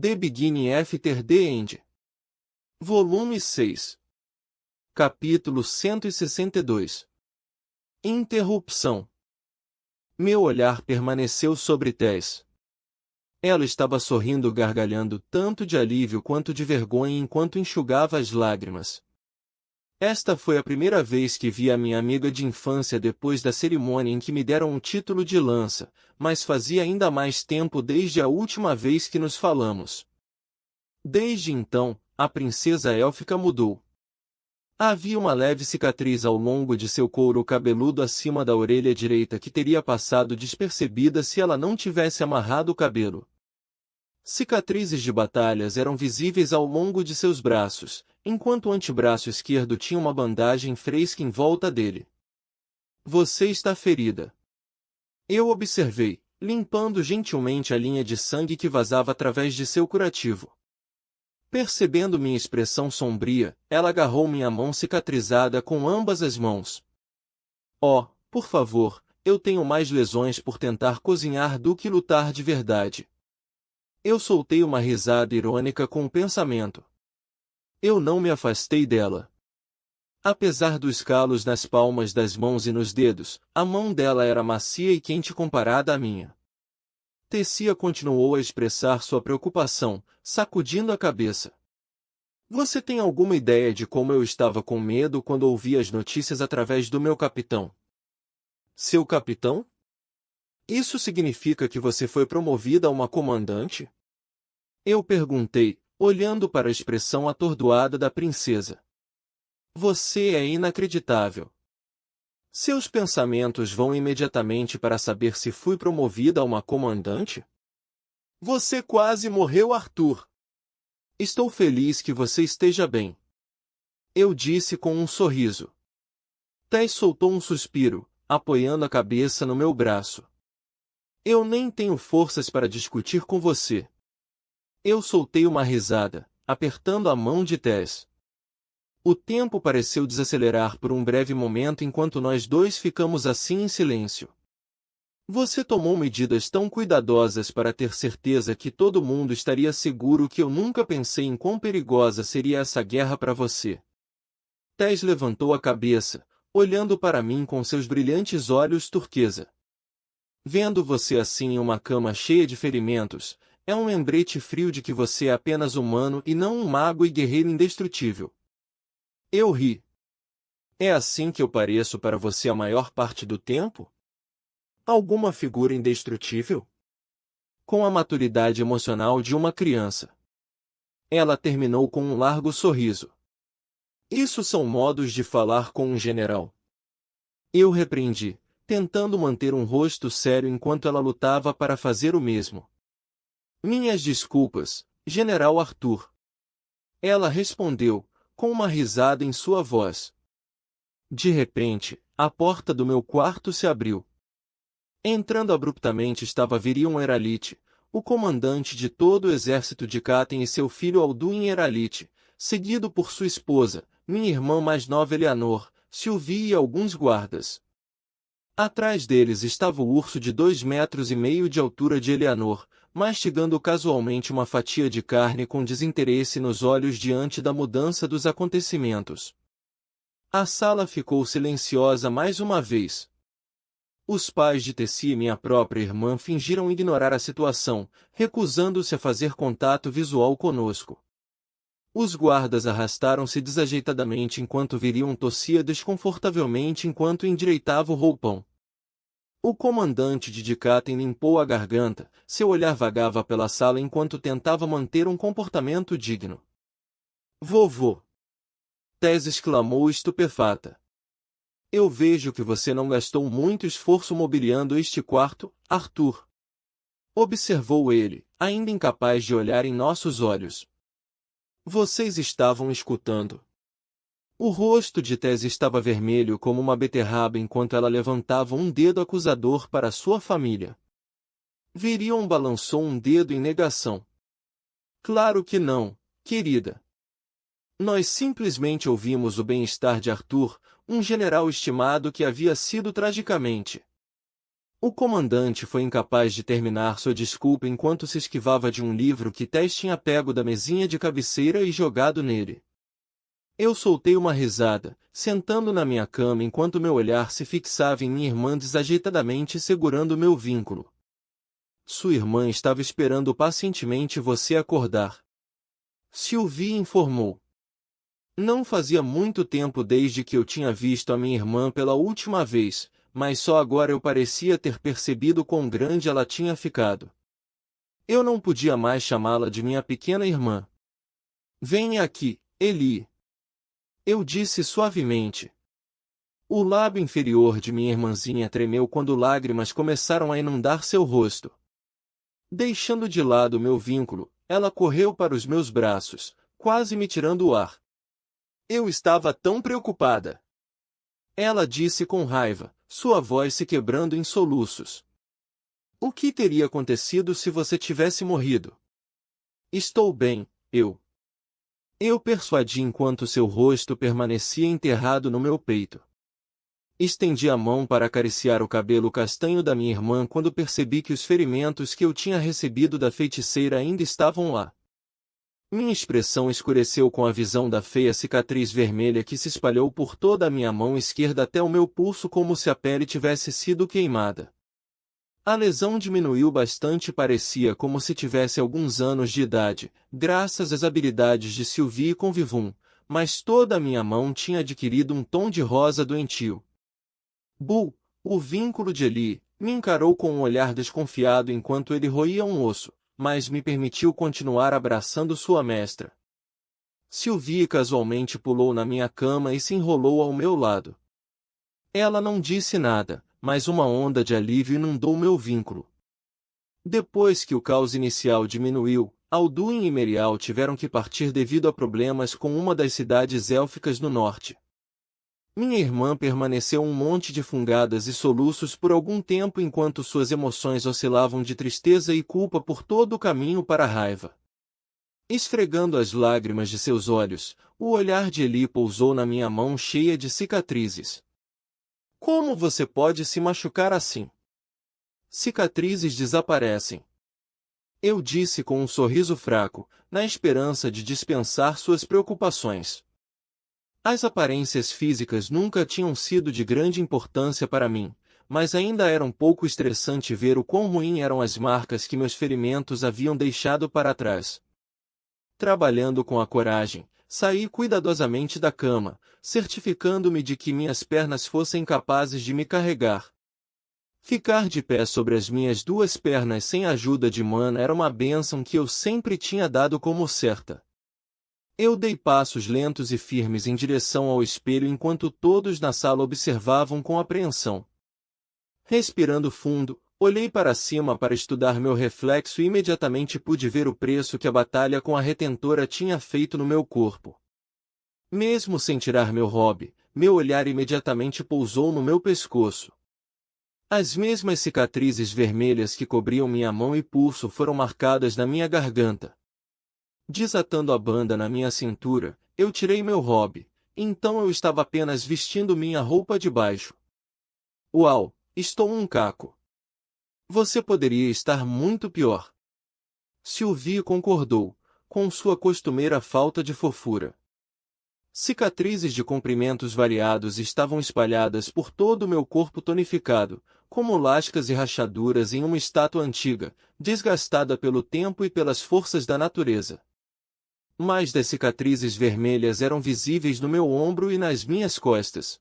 The Beginning After the End. Volume 6. Capítulo 162. Interrupção. Meu olhar permaneceu sobre Tess. Ela estava sorrindo gargalhando tanto de alívio quanto de vergonha enquanto enxugava as lágrimas. Esta foi a primeira vez que vi a minha amiga de infância depois da cerimônia em que me deram o título de lança, mas fazia ainda mais tempo desde a última vez que nos falamos. Desde então, a princesa élfica mudou. Havia uma leve cicatriz ao longo de seu couro cabeludo acima da orelha direita que teria passado despercebida se ela não tivesse amarrado o cabelo. Cicatrizes de batalhas eram visíveis ao longo de seus braços, enquanto o antebraço esquerdo tinha uma bandagem fresca em volta dele. Você está ferida. Eu observei, limpando gentilmente a linha de sangue que vazava através de seu curativo. Percebendo minha expressão sombria, ela agarrou minha mão cicatrizada com ambas as mãos. Oh, por favor, eu tenho mais lesões por tentar cozinhar do que lutar de verdade. Eu soltei uma risada irônica com o pensamento. Eu não me afastei dela. Apesar dos calos nas palmas das mãos e nos dedos, a mão dela era macia e quente comparada à minha. Tessia continuou a expressar sua preocupação, sacudindo a cabeça. Você tem alguma ideia de como eu estava com medo quando ouvi as notícias através do meu capitão? Seu capitão? Isso significa que você foi promovida a uma comandante? Eu perguntei, olhando para a expressão atordoada da princesa. Você é inacreditável. Seus pensamentos vão imediatamente para saber se fui promovida a uma comandante? Você quase morreu, Arthur. Estou feliz que você esteja bem. Eu disse com um sorriso. Tess soltou um suspiro, apoiando a cabeça no meu braço. Eu nem tenho forças para discutir com você. Eu soltei uma risada, apertando a mão de Tess. O tempo pareceu desacelerar por um breve momento enquanto nós dois ficamos assim em silêncio. Você tomou medidas tão cuidadosas para ter certeza que todo mundo estaria seguro que eu nunca pensei em quão perigosa seria essa guerra para você. Tess levantou a cabeça, olhando para mim com seus brilhantes olhos turquesa. Vendo você assim em uma cama cheia de ferimentos, é um lembrete frio de que você é apenas humano e não um mago e guerreiro indestrutível. Eu ri. É assim que eu pareço para você a maior parte do tempo? Alguma figura indestrutível? Com a maturidade emocional de uma criança. Ela terminou com um largo sorriso. Isso são modos de falar com um general. Eu repreendi, tentando manter um rosto sério enquanto ela lutava para fazer o mesmo. Minhas desculpas, General Arthur. Ela respondeu, com uma risada em sua voz. De repente, a porta do meu quarto se abriu. Entrando abruptamente estava Virion Eralite, o comandante de todo o exército de Caten e seu filho Alduin Eralite, seguido por sua esposa, minha irmã mais nova Eleanor, Sylvie e alguns guardas. Atrás deles estava o urso de 2,5 metros de altura de Eleanor, mastigando casualmente uma fatia de carne com desinteresse nos olhos diante da mudança dos acontecimentos. A sala ficou silenciosa mais uma vez. Os pais de Tessia e minha própria irmã fingiram ignorar a situação, recusando-se a fazer contato visual conosco. Os guardas arrastaram-se desajeitadamente enquanto Virion tossia desconfortavelmente enquanto endireitava o roupão. O comandante de Caten limpou a garganta, seu olhar vagava pela sala enquanto tentava manter um comportamento digno. Vovô! Tess exclamou estupefata. Eu vejo que você não gastou muito esforço mobiliando este quarto, Arthur. Observou ele, ainda incapaz de olhar em nossos olhos. Vocês estavam escutando. O rosto de Tess estava vermelho como uma beterraba enquanto ela levantava um dedo acusador para sua família. Virion balançou um dedo em negação. Claro que não, querida. Nós simplesmente ouvimos o bem-estar de Arthur, um general estimado que havia sido tragicamente O comandante foi incapaz de terminar sua desculpa enquanto se esquivava de um livro que Tess tinha pego da mesinha de cabeceira e jogado nele. Eu soltei uma risada, sentando na minha cama enquanto meu olhar se fixava em minha irmã desajeitadamente segurando meu vínculo. Sua irmã estava esperando pacientemente você acordar. Sylvie informou. Não fazia muito tempo desde que eu tinha visto a minha irmã pela última vez, mas só agora eu parecia ter percebido quão grande ela tinha ficado. Eu não podia mais chamá-la de minha pequena irmã. Venha aqui, Eli. Eu disse suavemente. O lábio inferior de minha irmãzinha tremeu quando lágrimas começaram a inundar seu rosto. Deixando de lado meu vínculo, ela correu para os meus braços, quase me tirando o ar. Eu estava tão preocupada. Ela disse com raiva, sua voz se quebrando em soluços. O que teria acontecido se você tivesse morrido? Estou bem, eu. Eu persuadi enquanto seu rosto permanecia enterrado no meu peito. Estendi a mão para acariciar o cabelo castanho da minha irmã quando percebi que os ferimentos que eu tinha recebido da feiticeira ainda estavam lá. Minha expressão escureceu com a visão da feia cicatriz vermelha que se espalhou por toda a minha mão esquerda até o meu pulso como se a pele tivesse sido queimada. A lesão diminuiu bastante e parecia como se tivesse alguns anos de idade, graças às habilidades de Sylvie com Vivum, mas toda a minha mão tinha adquirido um tom de rosa doentio. Bull, o vínculo de Eli, me encarou com um olhar desconfiado enquanto ele roía um osso, mas me permitiu continuar abraçando sua mestra. Sylvie casualmente pulou na minha cama e se enrolou ao meu lado. Ela não disse nada, mas uma onda de alívio inundou meu vínculo. Depois que o caos inicial diminuiu, Alduin e Merial tiveram que partir devido a problemas com uma das cidades élficas no norte. Minha irmã permaneceu um monte de fungadas e soluços por algum tempo enquanto suas emoções oscilavam de tristeza e culpa por todo o caminho para a raiva. Esfregando as lágrimas de seus olhos, o olhar de Eli pousou na minha mão cheia de cicatrizes. Como você pode se machucar assim? Cicatrizes desaparecem. Eu disse com um sorriso fraco, na esperança de dispensar suas preocupações. As aparências físicas nunca tinham sido de grande importância para mim, mas ainda era um pouco estressante ver o quão ruim eram as marcas que meus ferimentos haviam deixado para trás. Trabalhando com a coragem, saí cuidadosamente da cama, certificando-me de que minhas pernas fossem capazes de me carregar. Ficar de pé sobre as minhas duas pernas sem a ajuda de Mana era uma bênção que eu sempre tinha dado como certa. Eu dei passos lentos e firmes em direção ao espelho enquanto todos na sala observavam com apreensão. Respirando fundo, olhei para cima para estudar meu reflexo e imediatamente pude ver o preço que a batalha com a retentora tinha feito no meu corpo. Mesmo sem tirar meu hobby, meu olhar imediatamente pousou no meu pescoço. As mesmas cicatrizes vermelhas que cobriam minha mão e pulso foram marcadas na minha garganta. Desatando a banda na minha cintura, eu tirei meu hobby, então eu estava apenas vestindo minha roupa de baixo. Uau, estou um caco. Você poderia estar muito pior. Sylvie concordou, com sua costumeira falta de fofura. Cicatrizes de comprimentos variados estavam espalhadas por todo o meu corpo tonificado, como lascas e rachaduras em uma estátua antiga, desgastada pelo tempo e pelas forças da natureza. Mais das cicatrizes vermelhas eram visíveis no meu ombro e nas minhas costas.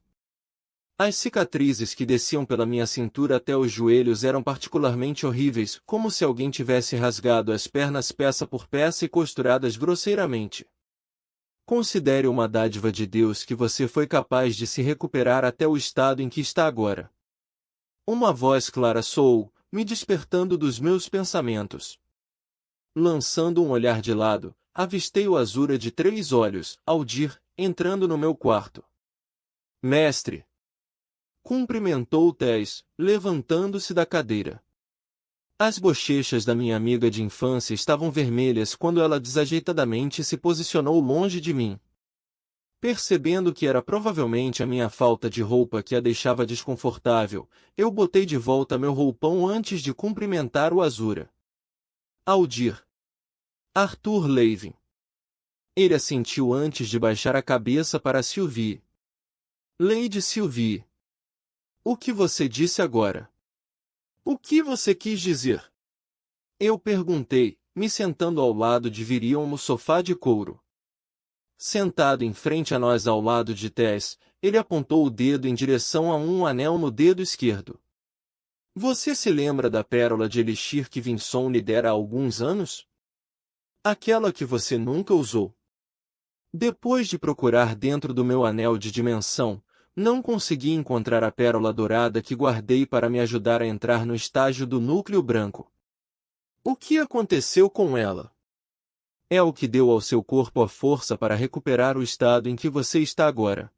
As cicatrizes que desciam pela minha cintura até os joelhos eram particularmente horríveis, como se alguém tivesse rasgado as pernas peça por peça e costuradas grosseiramente. Considere uma dádiva de Deus que você foi capaz de se recuperar até o estado em que está agora. Uma voz clara soou, me despertando dos meus pensamentos. Lançando um olhar de lado, avistei o azura de 3 olhos, Aldir, entrando no meu quarto. Mestre! Cumprimentou Tess, levantando-se da cadeira. As bochechas da minha amiga de infância estavam vermelhas quando ela desajeitadamente se posicionou longe de mim. Percebendo que era provavelmente a minha falta de roupa que a deixava desconfortável, eu botei de volta meu roupão antes de cumprimentar o Azura. Aldir. Arthur Levin. Ele assentiu antes de baixar a cabeça para Sylvie. Lady Sylvie. O que você disse agora? O que você quis dizer? Eu perguntei, me sentando ao lado de Virion no sofá de couro. Sentado em frente a nós ao lado de Tess, ele apontou o dedo em direção a um anel no dedo esquerdo. Você se lembra da pérola de elixir que Vinson lhe dera há alguns anos? Aquela que você nunca usou. Depois de procurar dentro do meu anel de dimensão, não consegui encontrar a pérola dourada que guardei para me ajudar a entrar no estágio do núcleo branco. O que aconteceu com ela? É o que deu ao seu corpo a força para recuperar o estado em que você está agora.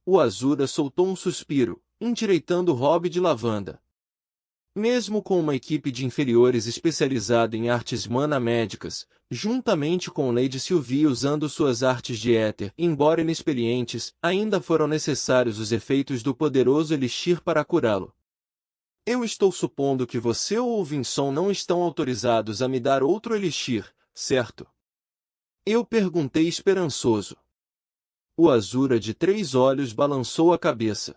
O Azura soltou um suspiro, endireitando o hobby de lavanda. Mesmo com uma equipe de inferiores especializada em artes mana-médicas, juntamente com Lady Sylvie usando suas artes de éter, embora inexperientes, ainda foram necessários os efeitos do poderoso elixir para curá-lo. Eu estou supondo que você ou o Vinson não estão autorizados a me dar outro elixir, certo? Eu perguntei esperançoso. O Azura de 3 olhos balançou a cabeça.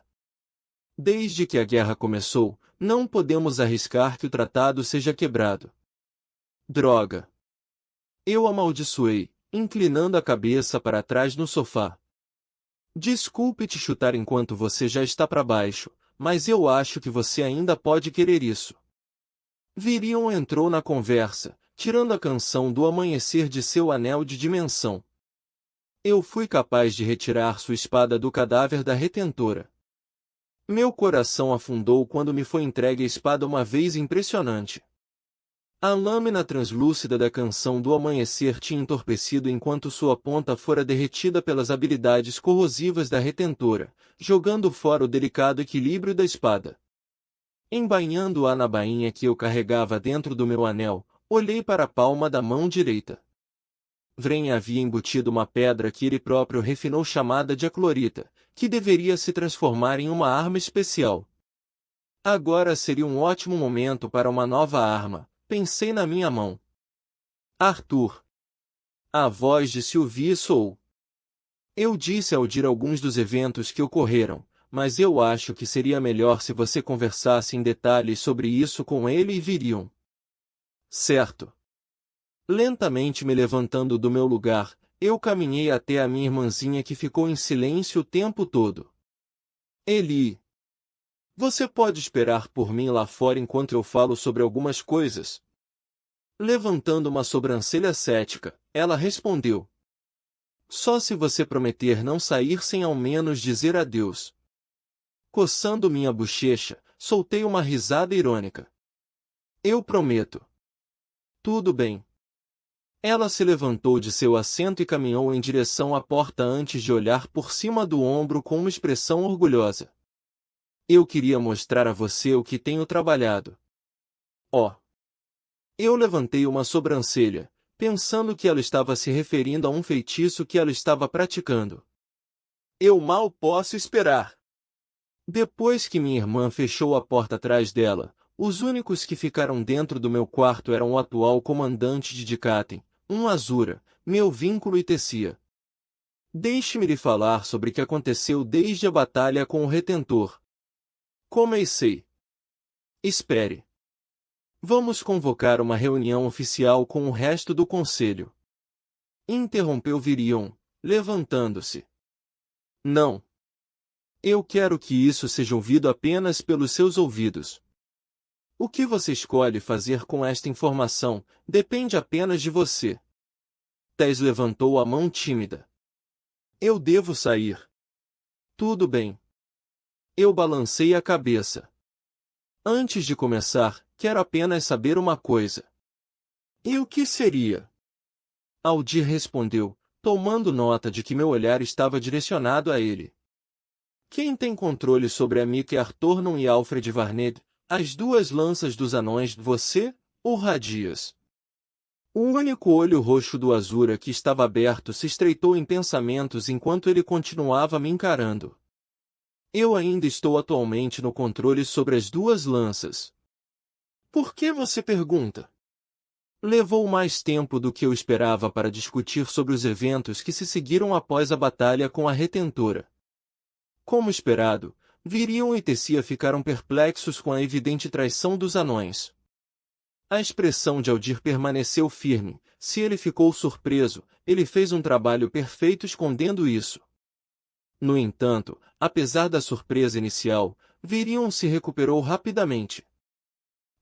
Desde que a guerra começou, não podemos arriscar que o tratado seja quebrado. Droga! Eu amaldiçoei, inclinando a cabeça para trás no sofá. Desculpe te chutar enquanto você já está para baixo, mas eu acho que você ainda pode querer isso. Virion entrou na conversa, tirando a canção do amanhecer de seu anel de dimensão. Eu fui capaz de retirar sua espada do cadáver da retentora. Meu coração afundou quando me foi entregue a espada uma vez impressionante. A lâmina translúcida da canção do amanhecer tinha entorpecido enquanto sua ponta fora derretida pelas habilidades corrosivas da retentora, jogando fora o delicado equilíbrio da espada. Embainhando-a na bainha que eu carregava dentro do meu anel, olhei para a palma da mão direita. Vren havia embutido uma pedra que ele próprio refinou chamada de aclorita, que deveria se transformar em uma arma especial. Agora seria um ótimo momento para uma nova arma, pensei na minha mão. Arthur. A voz de Sylvie soou. Eu disse ao Aldir alguns dos eventos que ocorreram, mas eu acho que seria melhor se você conversasse em detalhes sobre isso com ele e Virion. Certo. Lentamente me levantando do meu lugar, eu caminhei até a minha irmãzinha que ficou em silêncio o tempo todo. Eli. Você pode esperar por mim lá fora enquanto eu falo sobre algumas coisas? Levantando uma sobrancelha cética, ela respondeu. Só se você prometer não sair sem ao menos dizer adeus. Coçando minha bochecha, soltei uma risada irônica. Eu prometo. Tudo bem. Ela se levantou de seu assento e caminhou em direção à porta antes de olhar por cima do ombro com uma expressão orgulhosa. Eu queria mostrar a você o que tenho trabalhado. Oh! Eu levantei uma sobrancelha, pensando que ela estava se referindo a um feitiço que ela estava praticando. Eu mal posso esperar. Depois que minha irmã fechou a porta atrás dela, os únicos que ficaram dentro do meu quarto eram o atual comandante de Dikaten, um Azura, meu vínculo e Tessia. Deixe-me lhe falar sobre o que aconteceu desde a batalha com o Retentor. Comecei. Espere. Vamos convocar uma reunião oficial com o resto do conselho. Interrompeu Virion, levantando-se. Não. Eu quero que isso seja ouvido apenas pelos seus ouvidos. O que você escolhe fazer com esta informação, depende apenas de você. Tess levantou a mão tímida. Eu devo sair. Tudo bem. Eu balancei a cabeça. Antes de começar, quero apenas saber uma coisa. E o que seria? Aldir respondeu, tomando nota de que meu olhar estava direcionado a ele. Quem tem controle sobre Amílcar Artornon e Alfred Varned, as duas lanças dos anões, você ou Radias? O único olho roxo do Azura que estava aberto se estreitou em pensamentos enquanto ele continuava me encarando. Eu ainda estou atualmente no controle sobre as duas lanças. Por que você pergunta? Levou mais tempo do que eu esperava para discutir sobre os eventos que se seguiram após a batalha com a Retentora. Como esperado, Virion e Tessia ficaram perplexos com a evidente traição dos anões. A expressão de Aldir permaneceu firme. Se ele ficou surpreso, ele fez um trabalho perfeito escondendo isso. No entanto, apesar da surpresa inicial, Virion se recuperou rapidamente.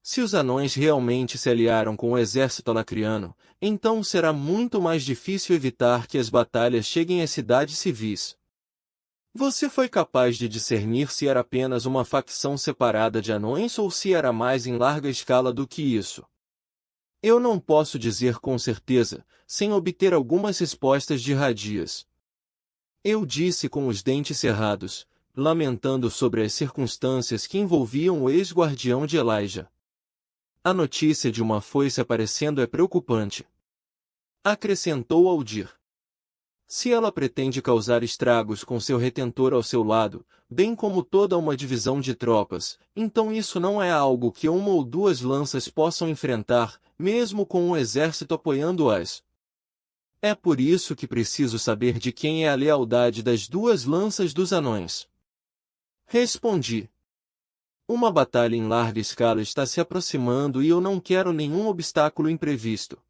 Se os anões realmente se aliaram com o exército alacriano, então será muito mais difícil evitar que as batalhas cheguem às cidades civis. Você foi capaz de discernir se era apenas uma facção separada de anões ou se era mais em larga escala do que isso? Eu não posso dizer com certeza, sem obter algumas respostas de Radias. Eu disse com os dentes cerrados, lamentando sobre as circunstâncias que envolviam o ex-guardião de Elijah. A notícia de uma foice aparecendo é preocupante. Acrescentou Aldir. Se ela pretende causar estragos com seu retentor ao seu lado, bem como toda uma divisão de tropas, então isso não é algo que uma ou duas lanças possam enfrentar, mesmo com um exército apoiando-as. É por isso que preciso saber de quem é a lealdade das duas lanças dos anões. Respondi. Uma batalha em larga escala está se aproximando e eu não quero nenhum obstáculo imprevisto.